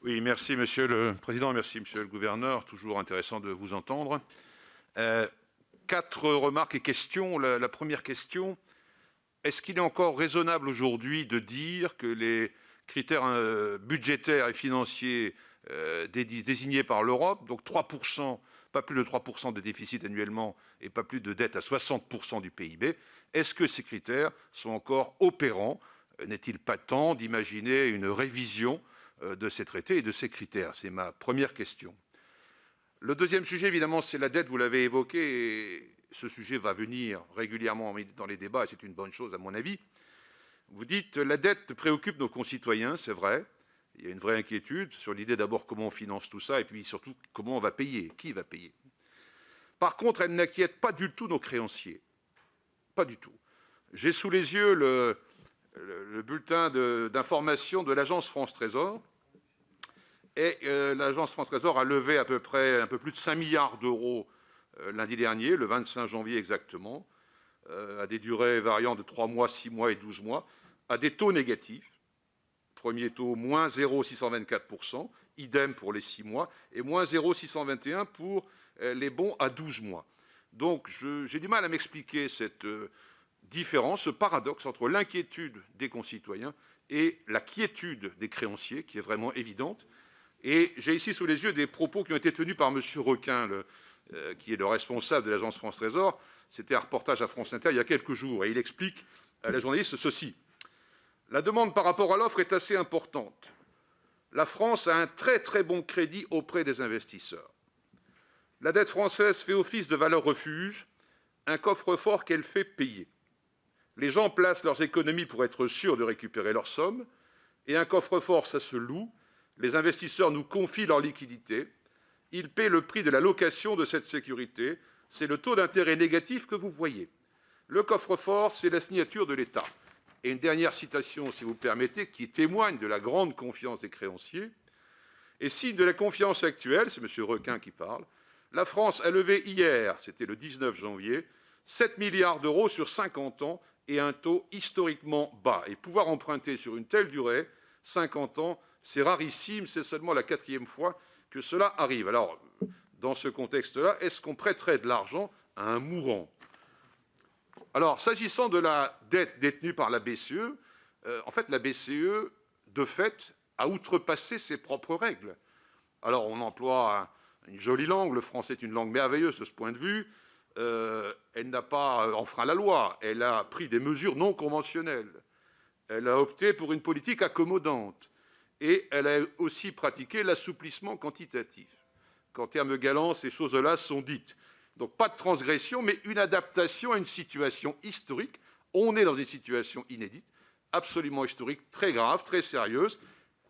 Oui, merci Monsieur le Président, merci Monsieur le Gouverneur, toujours intéressant de vous entendre. 4 remarques et questions. La première question, est-ce qu'il est encore raisonnable aujourd'hui de dire que les critères budgétaires et financiers désignés par l'Europe, donc 3%, pas plus de 3% de déficit annuellement et pas plus de dette à 60% du PIB, est-ce que ces critères sont encore opérants? N'est-il pas temps d'imaginer une révision de ces traités et de ces critères? C'est ma première question. Le deuxième sujet, évidemment, c'est la dette, vous l'avez évoqué, et ce sujet va venir régulièrement dans les débats, et c'est une bonne chose à mon avis. Vous dites, la dette préoccupe nos concitoyens, c'est vrai. Il y a une vraie inquiétude sur l'idée d'abord comment on finance tout ça, et puis surtout comment on va payer, qui va payer. Par contre, elle n'inquiète pas du tout nos créanciers. Pas du tout. J'ai sous les yeux le bulletin d'information de l'agence France Trésor. Et l'agence France Trésor a levé à peu près un peu plus de 5 milliards d'euros lundi dernier, le 25 janvier exactement, à des durées variant de 3 mois, 6 mois et 12 mois, à des taux négatifs. Premier taux, moins 0,624%, idem pour les 6 mois, et moins 0,621 pour les bons à 12 mois. Donc j'ai du mal à m'expliquer cette différence, ce paradoxe entre l'inquiétude des concitoyens et la quiétude des créanciers, qui est vraiment évidente. Et j'ai ici sous les yeux des propos qui ont été tenus par M. Requin, qui est le responsable de l'agence France Trésor. C'était un reportage à France Inter il y a quelques jours, et il explique à la journaliste ceci. La demande par rapport à l'offre est assez importante. La France a un très très bon crédit auprès des investisseurs. La dette française fait office de valeur refuge, un coffre-fort qu'elle fait payer. Les gens placent leurs économies pour être sûrs de récupérer leur somme, et un coffre-fort, ça se loue. Les investisseurs nous confient leur liquidité. Ils paient le prix de la location de cette sécurité. C'est le taux d'intérêt négatif que vous voyez. Le coffre-fort, c'est la signature de l'État. Et une dernière citation, si vous permettez, qui témoigne de la grande confiance des créanciers. Et signe de la confiance actuelle, c'est M. Requin qui parle, la France a levé hier, c'était le 19 janvier, 7 milliards d'euros sur 50 ans et un taux historiquement bas. Et pouvoir emprunter sur une telle durée, 50 ans, c'est rarissime, c'est seulement la 4e fois que cela arrive. Alors, dans ce contexte-là, est-ce qu'on prêterait de l'argent à un mourant? Alors, s'agissant de la dette détenue par la BCE, en fait, la BCE, de fait, a outrepassé ses propres règles. Alors, on emploie une jolie langue, le français est une langue merveilleuse de ce point de vue. Elle n'a pas enfreint la loi, elle a pris des mesures non conventionnelles. Elle a opté pour une politique accommodante. Et elle a aussi pratiqué l'assouplissement quantitatif. Qu'en termes galants, ces choses-là sont dites. Donc pas de transgression, mais une adaptation à une situation historique. On est dans une situation inédite, absolument historique, très grave, très sérieuse.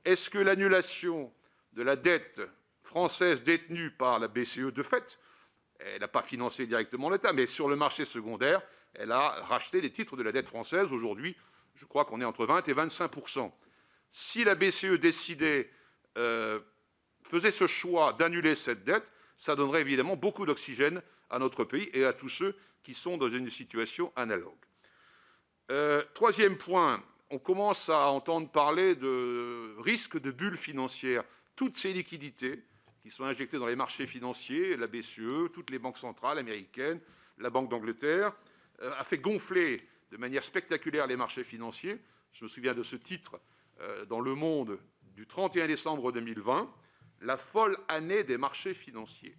Est-ce que l'annulation de la dette française détenue par la BCE, de fait, elle n'a pas financé directement l'État, mais sur le marché secondaire, elle a racheté des titres de la dette française. Aujourd'hui, je crois qu'on est entre 20 et 25%. Si la BCE décidait, faisait ce choix d'annuler cette dette, ça donnerait évidemment beaucoup d'oxygène à notre pays et à tous ceux qui sont dans une situation analogue. Troisième point, on commence à entendre parler de risque de bulles financières. Toutes ces liquidités qui sont injectées dans les marchés financiers, la BCE, toutes les banques centrales américaines, la Banque d'Angleterre, a fait gonfler de manière spectaculaire les marchés financiers. Je me souviens de ce titre dans Le Monde du 31 décembre 2020, la folle année des marchés financiers.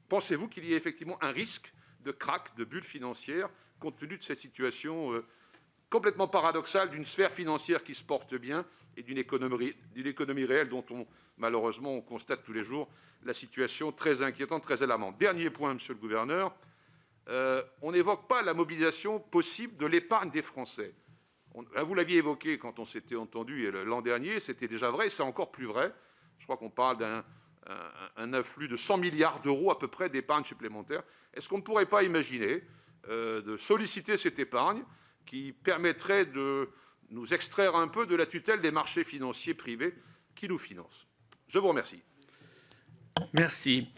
Pensez-vous qu'il y ait effectivement un risque de krach, de bulle financière, compte tenu de cette situation complètement paradoxale d'une sphère financière qui se porte bien et d'une économie réelle dont malheureusement, on constate tous les jours la situation très inquiétante, très alarmante. Dernier point, Monsieur le Gouverneur, on n'évoque pas la mobilisation possible de l'épargne des Français. Vous l'aviez évoqué quand on s'était entendu l'an dernier, c'était déjà vrai, c'est encore plus vrai. Je crois qu'on parle d'un afflux de 100 milliards d'euros à peu près d'épargne supplémentaire. Est-ce qu'on ne pourrait pas imaginer de solliciter cette épargne qui permettrait de nous extraire un peu de la tutelle des marchés financiers privés qui nous financent? Je vous remercie. Merci.